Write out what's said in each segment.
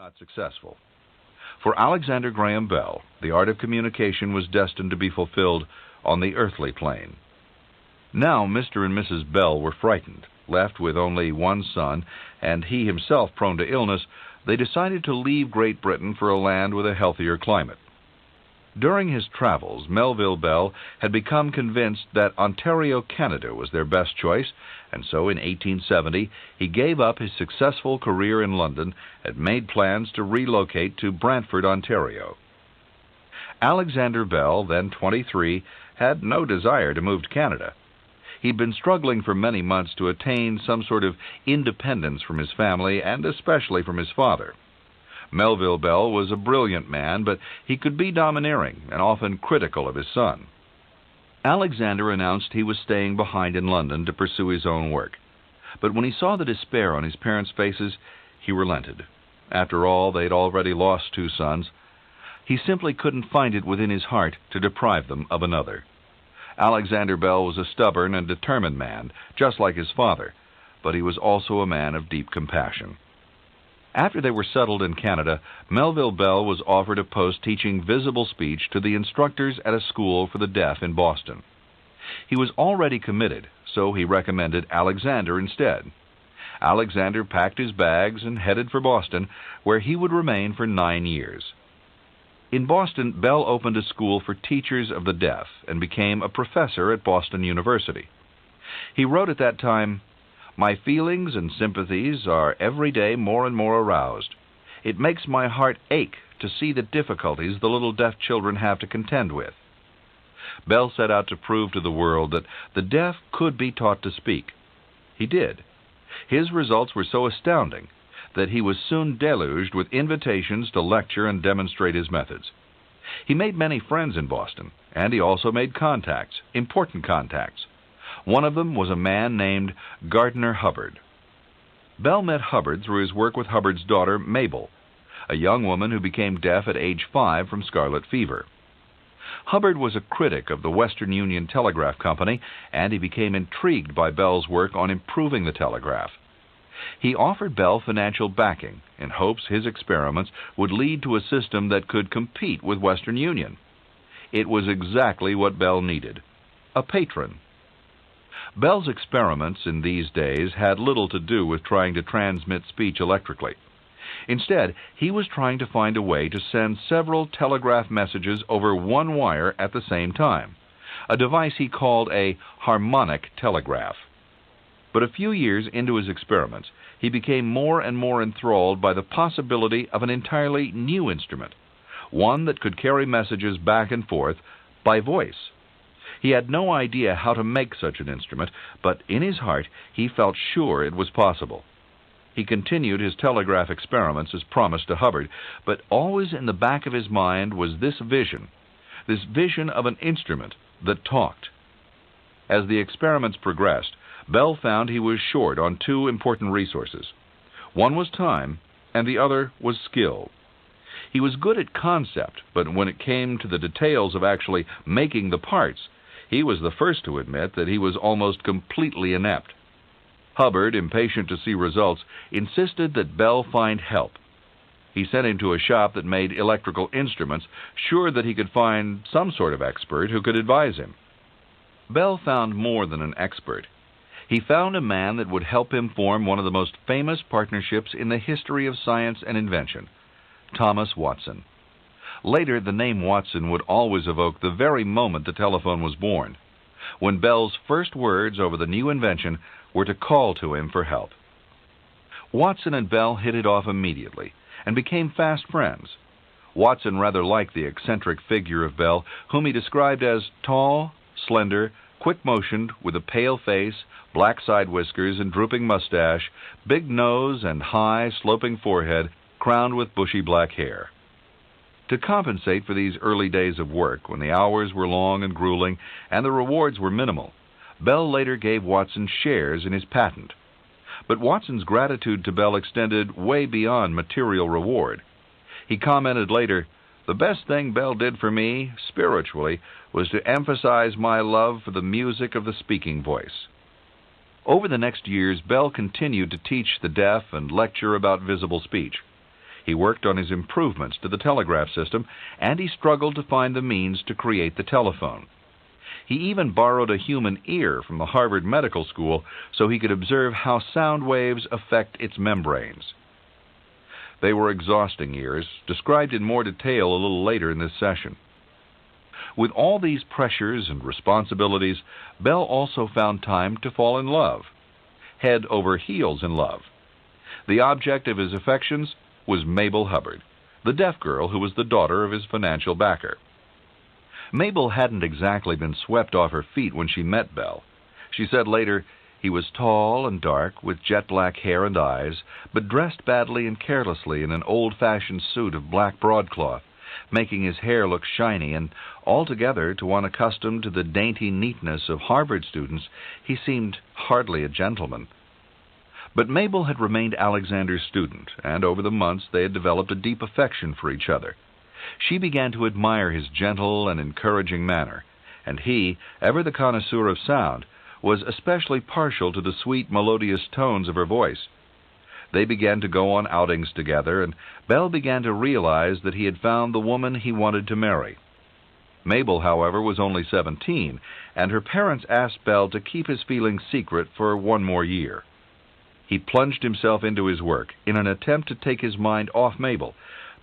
not successful. For Alexander Graham Bell, the art of communication was destined to be fulfilled on the earthly plane. Now Mr. and Mrs. Bell were frightened. Left with only one son, and he himself prone to illness, they decided to leave Great Britain for a land with a healthier climate. During his travels, Melville Bell had become convinced that Ontario, Canada was their best choice, and so in 1870 he gave up his successful career in London and made plans to relocate to Brantford, Ontario. Alexander Bell, then 23, had no desire to move to Canada. He'd been struggling for many months to attain some sort of independence from his family and especially from his father. Melville Bell was a brilliant man, but he could be domineering and often critical of his son. Alexander announced he was staying behind in London to pursue his own work. But when he saw the despair on his parents' faces, he relented. After all, they'd already lost 2 sons. He simply couldn't find it within his heart to deprive them of another. Alexander Bell was a stubborn and determined man, just like his father, but he was also a man of deep compassion. After they were settled in Canada, Melville Bell was offered a post teaching visible speech to the instructors at a school for the deaf in Boston. He was already committed, so he recommended Alexander instead. Alexander packed his bags and headed for Boston, where he would remain for 9 years. In Boston, Bell opened a school for teachers of the deaf and became a professor at Boston University. He wrote at that time, "My feelings and sympathies are every day more and more aroused. It makes my heart ache to see the difficulties the little deaf children have to contend with." Bell set out to prove to the world that the deaf could be taught to speak. He did. His results were so astounding that he was soon deluged with invitations to lecture and demonstrate his methods. He made many friends in Boston, and he also made contacts, important contacts. One of them was a man named Gardner Hubbard. Bell met Hubbard through his work with Hubbard's daughter, Mabel, a young woman who became deaf at age 5 from scarlet fever. Hubbard was a critic of the Western Union Telegraph Company, and he became intrigued by Bell's work on improving the telegraph. He offered Bell financial backing in hopes his experiments would lead to a system that could compete with Western Union. It was exactly what Bell needed, a patron. Bell's experiments in these days had little to do with trying to transmit speech electrically. Instead, he was trying to find a way to send several telegraph messages over one wire at the same time, a device he called a harmonic telegraph. But a few years into his experiments, he became more and more enthralled by the possibility of an entirely new instrument, one that could carry messages back and forth by voice. He had no idea how to make such an instrument, but in his heart he felt sure it was possible. He continued his telegraph experiments as promised to Hubbard, but always in the back of his mind was this vision of an instrument that talked. As the experiments progressed, Bell found he was short on 2 important resources. One was time, and the other was skill. He was good at concept, but when it came to the details of actually making the parts, he was the first to admit that he was almost completely inept. Hubbard, impatient to see results, insisted that Bell find help. He sent him to a shop that made electrical instruments, sure that he could find some sort of expert who could advise him. Bell found more than an expert. He found a man that would help him form one of the most famous partnerships in the history of science and invention, Thomas Watson. Later, the name Watson would always evoke the very moment the telephone was born, when Bell's first words over the new invention were to call to him for help. Watson and Bell hit it off immediately and became fast friends. Watson rather liked the eccentric figure of Bell, whom he described as tall, slender, quick-motioned, with a pale face, black side whiskers and drooping mustache, big nose and high, sloping forehead, crowned with bushy black hair. To compensate for these early days of work, when the hours were long and grueling and the rewards were minimal, Bell later gave Watson shares in his patent. But Watson's gratitude to Bell extended way beyond material reward. He commented later, "The best thing Bell did for me, spiritually, was to emphasize my love for the music of the speaking voice." Over the next years, Bell continued to teach the deaf and lecture about visible speech. He worked on his improvements to the telegraph system, and he struggled to find the means to create the telephone. He even borrowed a human ear from the Harvard Medical School so he could observe how sound waves affect its membranes. They were exhausting years, described in more detail a little later in this session. With all these pressures and responsibilities, Bell also found time to fall in love, head over heels in love. The object of his affections was Mabel Hubbard, the deaf girl who was the daughter of his financial backer. Mabel hadn't exactly been swept off her feet when she met Bell. She said later, "He was tall and dark, with jet-black hair and eyes, but dressed badly and carelessly in an old-fashioned suit of black broadcloth, making his hair look shiny, and altogether, to one accustomed to the dainty neatness of Harvard students, he seemed hardly a gentleman." But Mabel had remained Alexander's student, and over the months they had developed a deep affection for each other. She began to admire his gentle and encouraging manner, and he, ever the connoisseur of sound, was especially partial to the sweet, melodious tones of her voice. They began to go on outings together, and Bell began to realize that he had found the woman he wanted to marry. Mabel, however, was only 17, and her parents asked Bell to keep his feelings secret for one more year. He plunged himself into his work in an attempt to take his mind off Mabel,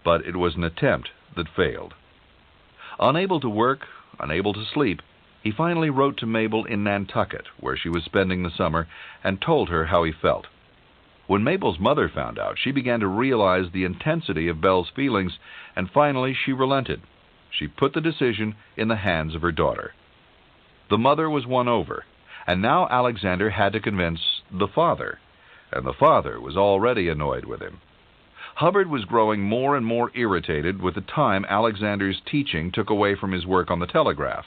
but it was an attempt that failed. Unable to work, unable to sleep, he finally wrote to Mabel in Nantucket, where she was spending the summer, and told her how he felt. When Mabel's mother found out, she began to realize the intensity of Bell's feelings, and finally she relented. She put the decision in the hands of her daughter. The mother was won over, and now Alexander had to convince the father, and the father was already annoyed with him. Hubbard was growing more and more irritated with the time Alexander's teaching took away from his work on the telegraph.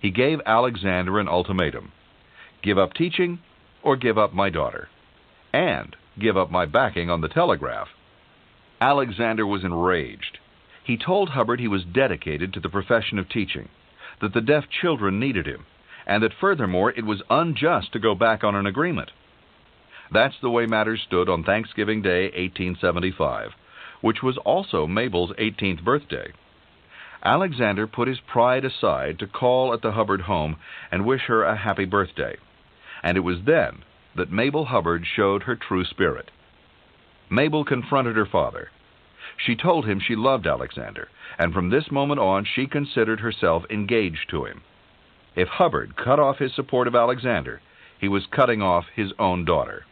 He gave Alexander an ultimatum: give up teaching or give up my daughter, and give up my backing on the telegraph. Alexander was enraged. He told Hubbard he was dedicated to the profession of teaching, that the deaf children needed him, and that furthermore it was unjust to go back on an agreement. That's the way matters stood on Thanksgiving Day, 1875, which was also Mabel's 18th birthday. Alexander put his pride aside to call at the Hubbard home and wish her a happy birthday, and it was then that Mabel Hubbard showed her true spirit. Mabel confronted her father. She told him she loved Alexander, and from this moment on she considered herself engaged to him. If Hubbard cut off his support of Alexander, he was cutting off his own daughter.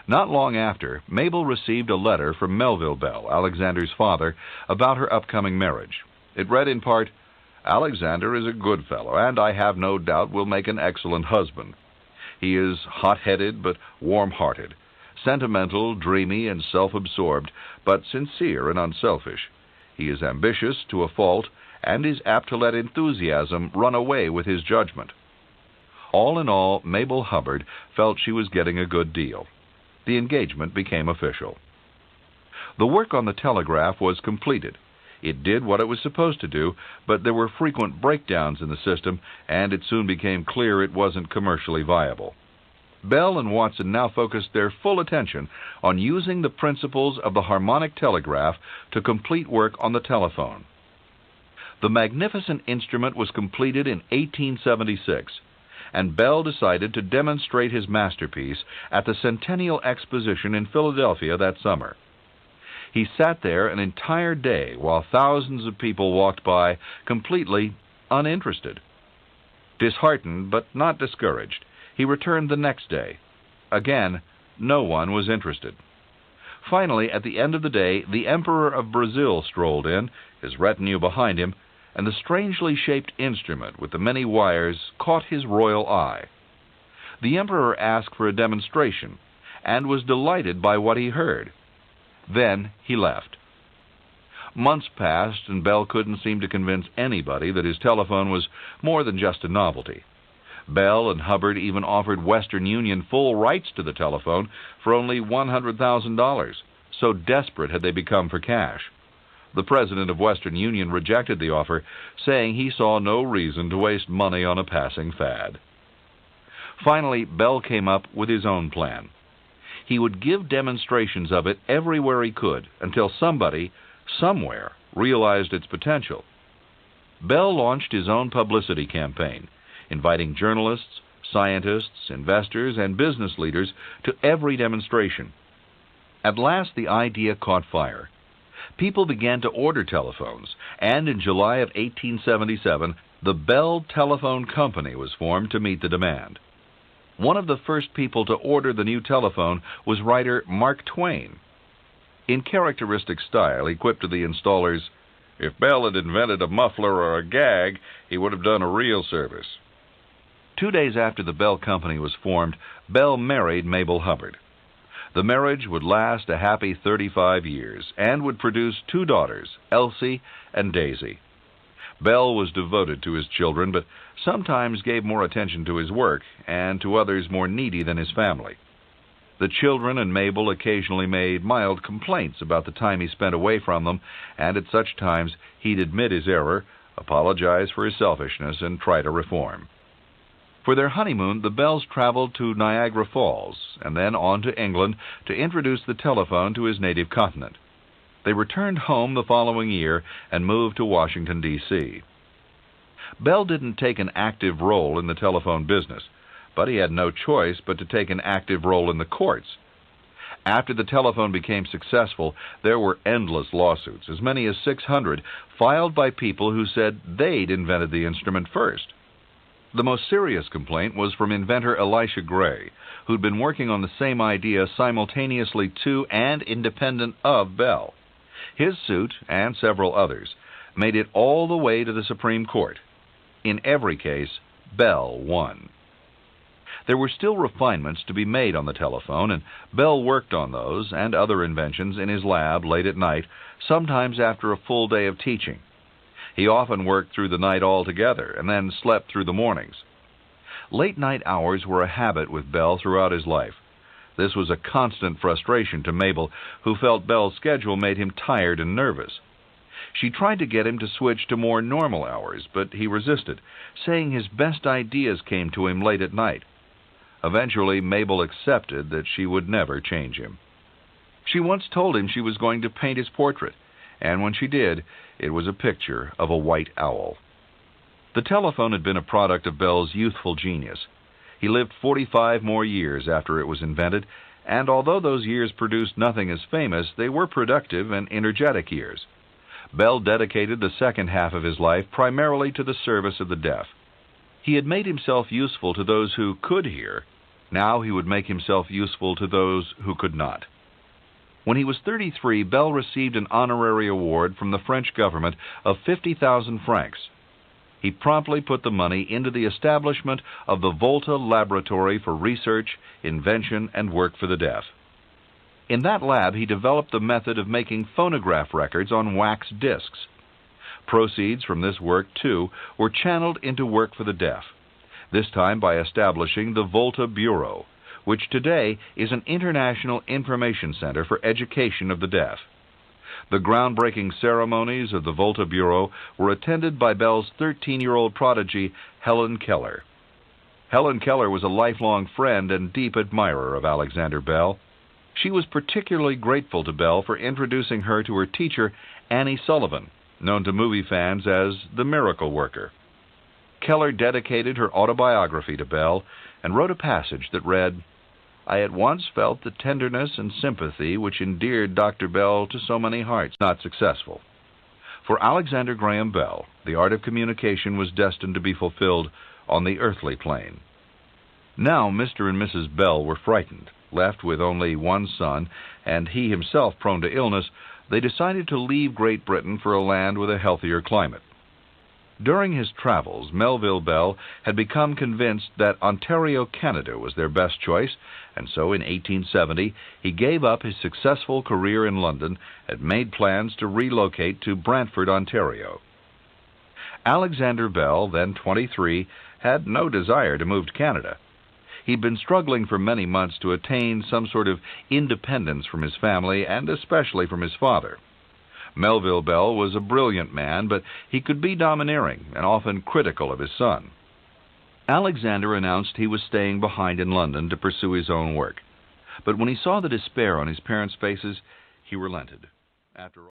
Not long after, Mabel received a letter from Melville Bell, Alexander's father, about her upcoming marriage. It read in part, "Alexander is a good fellow, and I have no doubt will make an excellent husband. He is hot-headed but warm-hearted, sentimental, dreamy, and self-absorbed, but sincere and unselfish. He is ambitious to a fault, and is apt to let enthusiasm run away with his judgment." All in all, Mabel Hubbard felt she was getting a good deal. The engagement became official. The work on the telegraph was completed. It did what it was supposed to do, but there were frequent breakdowns in the system, and it soon became clear it wasn't commercially viable. Bell and Watson now focused their full attention on using the principles of the harmonic telegraph to complete work on the telephone. The magnificent instrument was completed in 1876, and Bell decided to demonstrate his masterpiece at the Centennial Exposition in Philadelphia that summer. He sat there an entire day while thousands of people walked by, completely uninterested. Disheartened but not discouraged, he returned the next day. Again, no one was interested. Finally, at the end of the day, the Emperor of Brazil strolled in, his retinue behind him, and the strangely shaped instrument with the many wires caught his royal eye. The Emperor asked for a demonstration, and was delighted by what he heard. Then he left. Months passed, and Bell couldn't seem to convince anybody that his telephone was more than just a novelty. Bell and Hubbard even offered Western Union full rights to the telephone for only $100,000, so desperate had they become for cash. The president of Western Union rejected the offer, saying he saw no reason to waste money on a passing fad. Finally, Bell came up with his own plan. He would give demonstrations of it everywhere he could until somebody, somewhere, realized its potential. Bell launched his own publicity campaign, inviting journalists, scientists, investors, and business leaders to every demonstration. At last, the idea caught fire. People began to order telephones, and in July of 1877, the Bell Telephone Company was formed to meet the demand. One of the first people to order the new telephone was writer Mark Twain. In characteristic style, he quipped to the installers, "If Bell had invented a muffler or a gag, he would have done a real service." 2 days after the Bell Company was formed, Bell married Mabel Hubbard. The marriage would last a happy 35 years and would produce 2 daughters, Elsie and Daisy. Bell was devoted to his children, but sometimes gave more attention to his work and to others more needy than his family. The children and Mabel occasionally made mild complaints about the time he spent away from them, and at such times he'd admit his error, apologize for his selfishness, and try to reform. For their honeymoon, the Bells traveled to Niagara Falls and then on to England to introduce the telephone to his native continent. They returned home the following year and moved to Washington, D.C. Bell didn't take an active role in the telephone business, but he had no choice but to take an active role in the courts. After the telephone became successful, there were endless lawsuits, as many as 600, filed by people who said they'd invented the instrument first. The most serious complaint was from inventor Elisha Gray, who'd been working on the same idea simultaneously to and independent of Bell. His suit, and several others, made it all the way to the Supreme Court. In every case, Bell won. There were still refinements to be made on the telephone, and Bell worked on those and other inventions in his lab late at night, sometimes after a full day of teaching. He often worked through the night altogether and then slept through the mornings. Late-night hours were a habit with Bell throughout his life. This was a constant frustration to Mabel, who felt Bell's schedule made him tired and nervous. She tried to get him to switch to more normal hours, but he resisted, saying his best ideas came to him late at night. Eventually, Mabel accepted that she would never change him. She once told him she was going to paint his portrait, and when she did, it was a picture of a white owl. The telephone had been a product of Bell's youthful genius. He lived 45 more years after it was invented, and although those years produced nothing as famous, they were productive and energetic years. Bell dedicated the second half of his life primarily to the service of the deaf. He had made himself useful to those who could hear. Now he would make himself useful to those who could not. When he was 33, Bell received an honorary award from the French government of 50,000 francs. He promptly put the money into the establishment of the Volta Laboratory for Research, Invention, and Work for the Deaf. In that lab, he developed the method of making phonograph records on wax discs. Proceeds from this work, too, were channeled into work for the deaf, this time by establishing the Volta Bureau, which today is an international information center for education of the deaf. The groundbreaking ceremonies of the Volta Bureau were attended by Bell's 13-year-old prodigy, Helen Keller. Helen Keller was a lifelong friend and deep admirer of Alexander Bell. She was particularly grateful to Bell for introducing her to her teacher, Annie Sullivan, known to movie fans as the Miracle Worker. Keller dedicated her autobiography to Bell and wrote a passage that read, "I at once felt the tenderness and sympathy which endeared Dr. Bell to so many hearts not successful." For Alexander Graham Bell, the art of communication was destined to be fulfilled on the earthly plane. Now Mr. and Mrs. Bell were frightened. Left with only one son, and he himself prone to illness, they decided to leave Great Britain for a land with a healthier climate. During his travels, Melville Bell had become convinced that Ontario, Canada was their best choice, and so in 1870 he gave up his successful career in London and made plans to relocate to Brantford, Ontario. Alexander Bell, then 23, had no desire to move to Canada. He'd been struggling for many months to attain some sort of independence from his family and especially from his father. Melville Bell was a brilliant man, but he could be domineering and often critical of his son. Alexander announced he was staying behind in London to pursue his own work. But when he saw the despair on his parents' faces, he relented. After all,